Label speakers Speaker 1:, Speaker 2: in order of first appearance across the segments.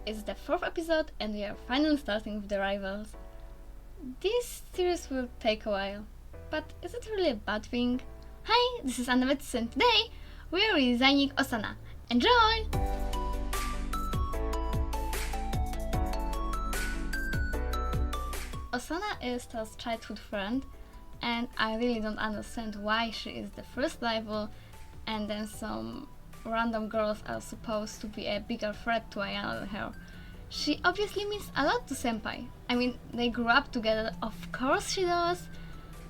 Speaker 1: It's the 4th episode and we are finally starting with the rivals. This series will take a while, but is it really a bad thing? Hi, this is Anna and today we are redesigning Osana. Enjoy! Osana is Ta's childhood friend, and I really don't understand why she is the first rival and then some random girls are supposed to be a bigger threat to Ayana than her. She obviously means a lot to Senpai. I mean, they grew up together, of course she does,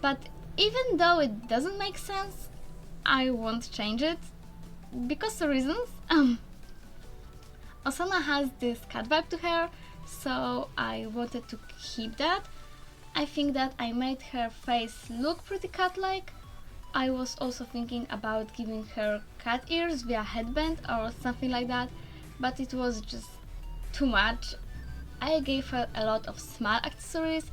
Speaker 1: but even though it doesn't make sense, I won't change it because of reasons. Osana has this cat vibe to her, so I wanted to keep that. I think that I made her face look pretty cat-like. I was also thinking about giving her cat ears via headband or something like that, but it was just too much. I gave her a lot of small accessories.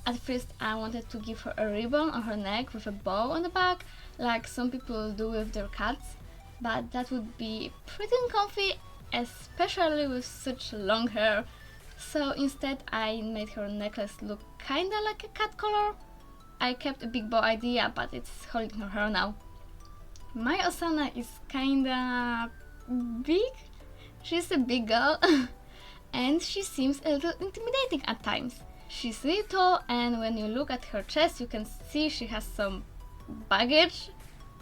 Speaker 1: At first I wanted to give her a ribbon on her neck with a bow on the back, like some people do with their cats, but that would be pretty uncomfy, especially with such long hair. So instead I made her necklace look kinda like a cat color. I kept a big bow idea, but it's holding her hair now. My Osana is kinda big. She's a big girl and she seems a little intimidating at times. She's really tall, and when you look at her chest you can see she has some baggage,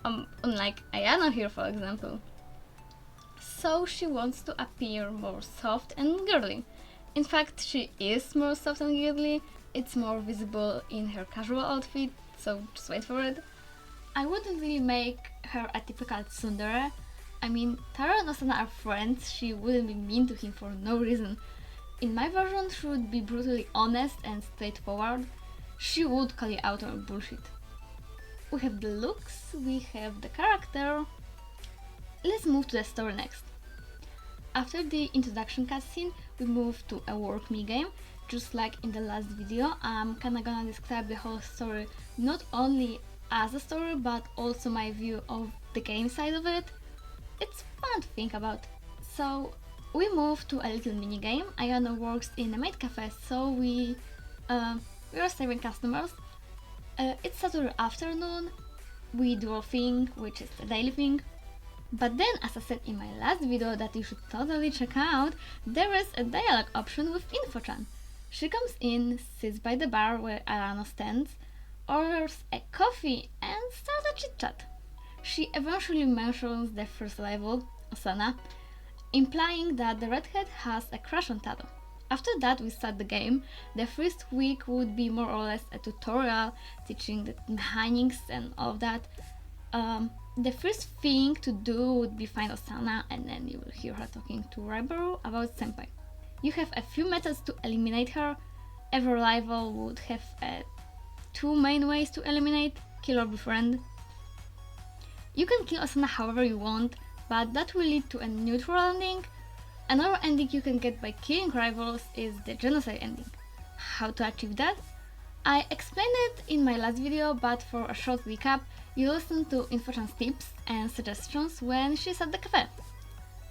Speaker 1: unlike Ayano here for example. So she wants to appear more soft and girly. In fact, she is more soft and girly. It's more visible in her casual outfit, so just wait for it. I wouldn't really make her a typical tsundere. I mean, Taro and Osana are friends, she wouldn't be mean to him for no reason. In my version, she would be brutally honest and straightforward. She would call you out on bullshit. We have the looks, we have the character. Let's move to the story next. After the introduction cutscene, we move to a work minigame. Just like in the last video, I'm kinda gonna describe the whole story not only as a story, but also my view of the game side of it. It's fun to think about. So we move to a little minigame. Ayano works in a maid cafe, so we are serving customers. It's Saturday afternoon. We do a thing, which is a daily thing. But then, as I said in my last video that you should totally check out, there is a dialogue option with Info-chan. She comes in, sits by the bar where Ayano stands, orders a coffee and starts a chit-chat. She eventually mentions the first rival, Osana, implying that the redhead has a crush on Tado. After that we start the game. The first week would be more or less a tutorial, teaching the mechanics and all of that. The first thing to do would be find Osana, and then you will hear her talking to Raibaru about Senpai. You have a few methods to eliminate her. Every rival would have two main ways to eliminate: kill or befriend. You can kill Osana however you want, but that will lead to a neutral ending. Another ending you can get by killing rivals is the genocide ending. How to achieve that? I explained it in my last video, but for a short recap, you listen to Info-chan's tips and suggestions when she's at the cafe.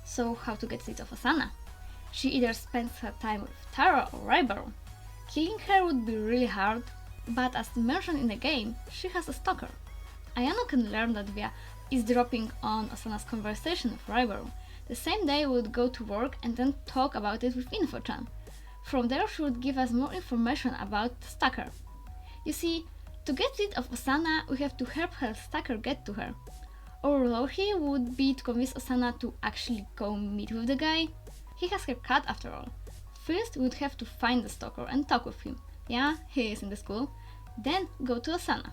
Speaker 1: So how to get rid of Osana? She either spends her time with Taro or Raibaru. Killing her would be really hard, but as mentioned in the game, she has a stalker. Ayano can learn that via eavesdropping on Osana's conversation with Raibaru. The same day we would go to work and then talk about it with Info-chan. From there she would give us more information about the stalker. You see, to get rid of Osana, we have to help her stalker get to her. Our role here would be to convince Osana to actually go meet with the guy. He has her cat after all. First, we would have to find the stalker and talk with him. Yeah, he is in the school. Then go to Osana.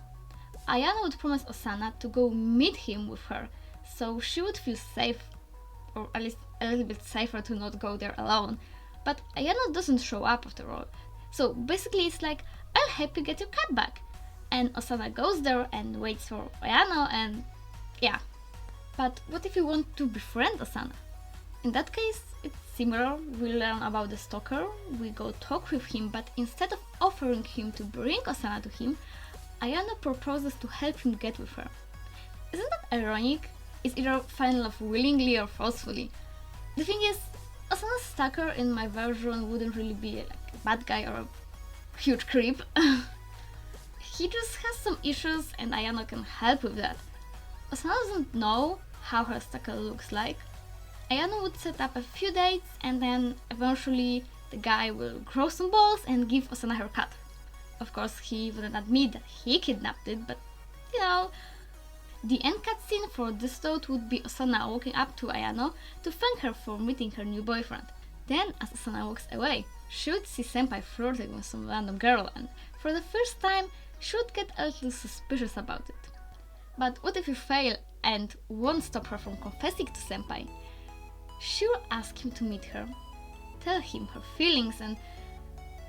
Speaker 1: Ayano would promise Osana to go meet him with her, so she would feel safe, or at least a little bit safer to not go there alone. But Ayano doesn't show up after all. So basically it's like, I'll help you get your cat back. And Osana goes there and waits for Ayano and yeah. But what if you want to befriend Osana? In that case, it's similar. We learn about the stalker, we go talk with him, but instead of offering him to bring Osana to him, Ayano proposes to help him get with her. Isn't that ironic? It's either find love willingly or forcefully. The thing is, Osana's stalker in my version wouldn't really be like a bad guy or a huge creep. He just has some issues and Ayano can help with that. Osana doesn't know how her stalker looks like. Ayano would set up a few dates and then eventually the guy will grow some balls and give Osana her cut. Of course, he wouldn't admit that he kidnapped it, but you know. The end cutscene for this thought would be Osana walking up to Ayano to thank her for meeting her new boyfriend. Then, as Osana walks away, she would see Senpai flirting with some random girl and for the first time she would get a little suspicious about it. But what if you fail and won't stop her from confessing to Senpai? She will ask him to meet her, tell him her feelings, and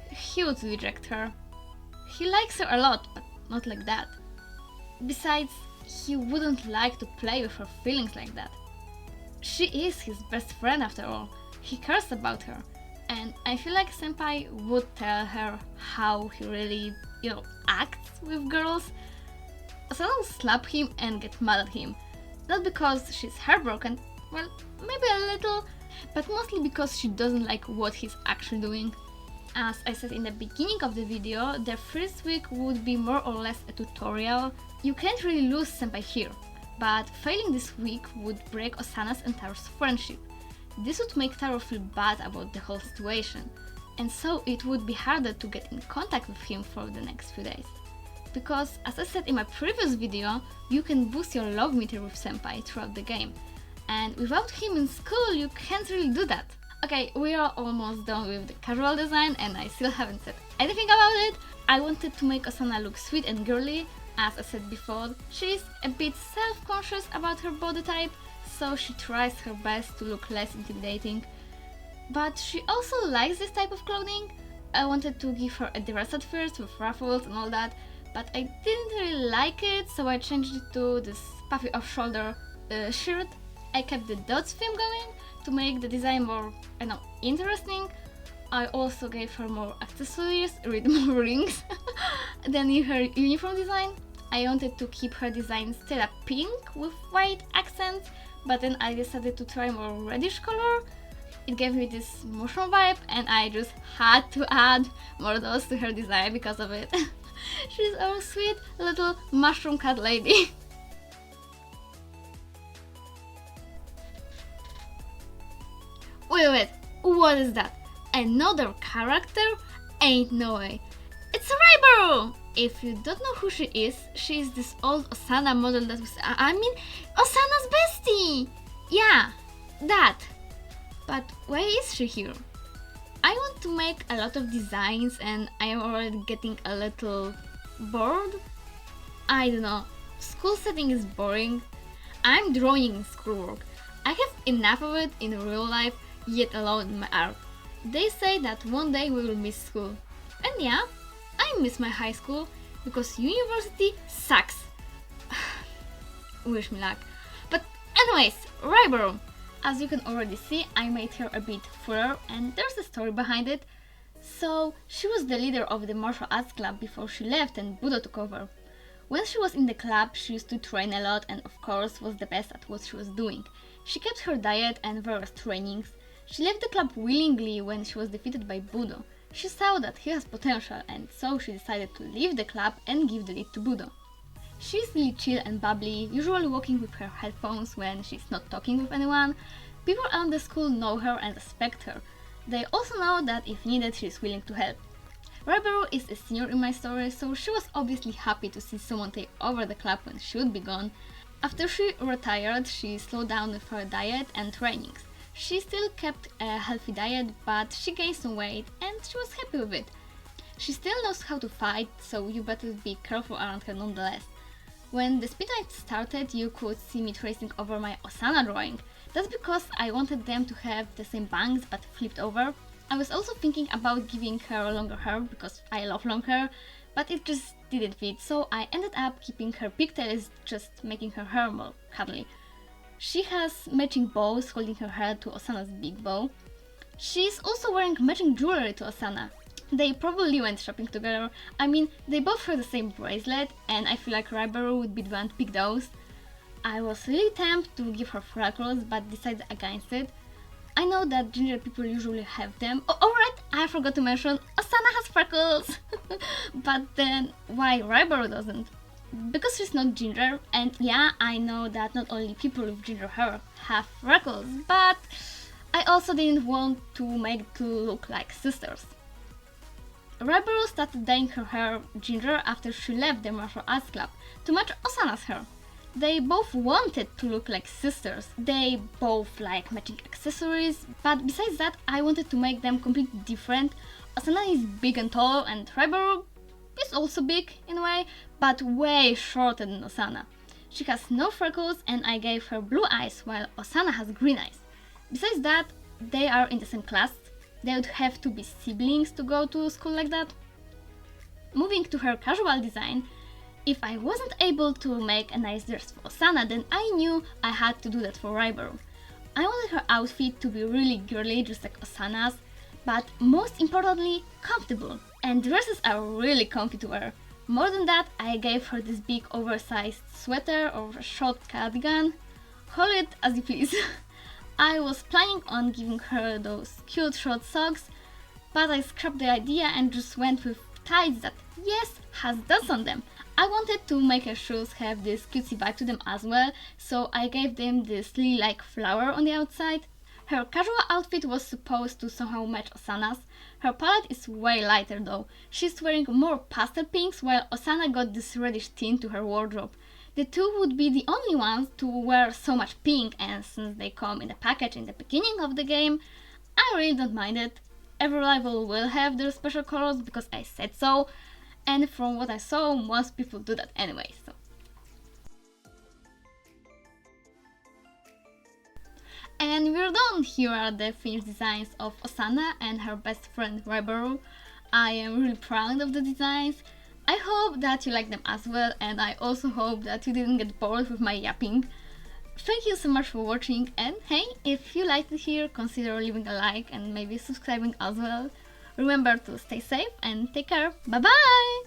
Speaker 1: he would reject her. He likes her a lot, but not like that. Besides, he wouldn't like to play with her feelings like that. She is his best friend after all. He cares about her, and I feel like Senpai would tell her how he really, acts with girls. Asana will slap him and get mad at him. Not because she's heartbroken, well, maybe a little, but mostly because she doesn't like what he's actually doing. As I said in the beginning of the video, the first week would be more or less a tutorial. You can't really lose Senpai here, but failing this week would break Osana's and Taro's friendship. This would make Taro feel bad about the whole situation, and so it would be harder to get in contact with him for the next few days. Because, as I said in my previous video, you can boost your love meter with Senpai throughout the game, and without him in school you can't really do that. Okay, we are almost done with the casual design and I still haven't said anything about it. I wanted to make Osana look sweet and girly. As I said before, she's a bit self-conscious about her body type, so she tries her best to look less intimidating. But she also likes this type of clothing. I wanted to give her a dress at first with ruffles and all that, but I didn't really like it, so I changed it to this puffy off-shoulder shirt. I kept the dots theme going to make the design more, interesting. I also gave her more accessories, more rings than in her uniform design. I wanted to keep her design still a pink with white accents, but then I decided to try more reddish color. It gave me this mushroom vibe and I just had to add more dots to her design because of it. She's a sweet little mushroom cat lady. Wait, what is that? Another character? Ain't no way. It's Raibaru! If you don't know who she is this old Osana model that was, Osana's bestie! Yeah, that. But why is she here? I want to make a lot of designs and I am already getting a little bored. I don't know, school setting is boring. I'm drawing in schoolwork. I have enough of it in real life, yet alone in my art. They say that one day we will miss school. And yeah, I miss my high school because university sucks. Wish me luck. But anyways, Raibaru. As you can already see, I made her a bit fuller and there's a story behind it. So, she was the leader of the martial arts club before she left and Budo took over. When she was in the club, she used to train a lot and of course was the best at what she was doing. She kept her diet and various trainings. She left the club willingly when she was defeated by Budo. She saw that he has potential and so she decided to leave the club and give the lead to Budo. She's really chill and bubbly, usually walking with her headphones when she's not talking with anyone. People around the school know her and respect her. They also know that if needed she's willing to help. Raibaru is a senior in my story, so she was obviously happy to see someone take over the club when she would be gone. After she retired, she slowed down with her diet and trainings. She still kept a healthy diet, but she gained some weight and she was happy with it. She still knows how to fight, so you better be careful around her nonetheless. When the speed night started, you could see me tracing over my Osana drawing. That's because I wanted them to have the same bangs but flipped over. I was also thinking about giving her longer hair because I love long hair, but it just didn't fit, so I ended up keeping her pigtails, just making her hair more cuddly. She has matching bows holding her hair to Osana's big bow. She's also wearing matching jewelry to Osana. They probably went shopping together. They both have the same bracelet and I feel like Raibaru would be the one to pick those. I was really tempted to give her freckles but decided against it. I know that ginger people usually have them. Oh, alright, I forgot to mention, Osana has freckles! But then, why Raibaru doesn't? Because she's not ginger, and yeah, I know that not only people with ginger hair have freckles, but I also didn't want to make it look like sisters. Raibaru started dyeing her hair ginger after she left the martial arts club to match Osana's hair. They both wanted to look like sisters, they both like matching accessories, but besides that I wanted to make them completely different. Osana is big and tall, and Raibaru is also big in a way, but way shorter than Osana. She has no freckles and I gave her blue eyes while Osana has green eyes. Besides that, they are in the same class. They would have to be siblings to go to school like that. Moving to her casual design, if I wasn't able to make a nice dress for Osana, then I knew I had to do that for Raibaru. I wanted her outfit to be really girly, just like Osana's, but most importantly, comfortable. And dresses are really comfy to wear. More than that, I gave her this big oversized sweater or short cardigan. Call it as you please. I was planning on giving her those cute short socks, but I scrapped the idea and just went with tights that, yes, has dots on them. I wanted to make her shoes have this cutesy vibe to them as well, so I gave them this lily-like flower on the outside. Her casual outfit was supposed to somehow match Osana's. Her palette is way lighter though. She's wearing more pastel pinks while Osana got this reddish tint to her wardrobe. The two would be the only ones to wear so much pink, and since they come in a package in the beginning of the game, I really don't mind it. Every rival will have their special colors because I said so, and from what I saw, most people do that anyway, so. And we're done! Here are the finished designs of Osana and her best friend Raibaru. I am really proud of the designs. I hope that you like them as well, and I also hope that you didn't get bored with my yapping. Thank you so much for watching, and hey, if you liked it here, consider leaving a like and maybe subscribing as well. Remember to stay safe and take care. Bye bye!